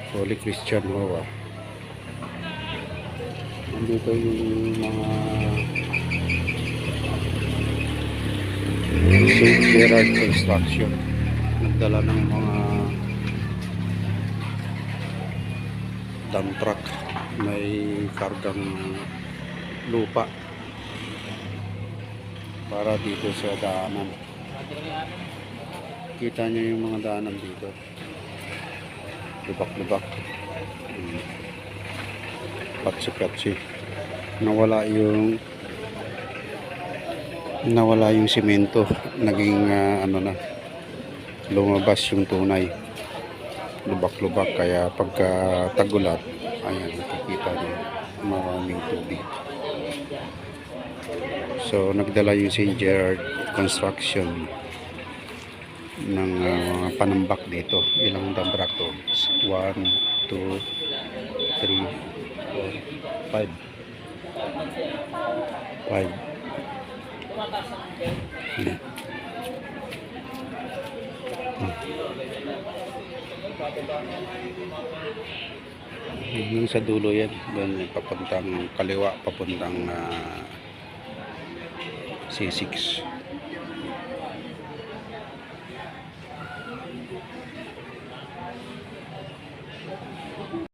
Holy Christian Hoa. Nandito yung mga St. Gerard Construction. Nagdala ng mga dump truck. May kargang lupa para dito sa daanan. Kita nyo yung mga daanan dito. Lubak-lubak. Patsi-patsi. Nawala yung simento. Naging lumabas yung tunay. Lubak-lubak, kaya pagka tagulat, ayan, nakikita nyo maraming tubig. So nagdala yung St. Gerard Construction ng mga panambak dito. Ilang dump truck to? 1, 2, 3, 4, 5. Yung sa dulo yan, doon papuntang kaliwa, papuntang C6.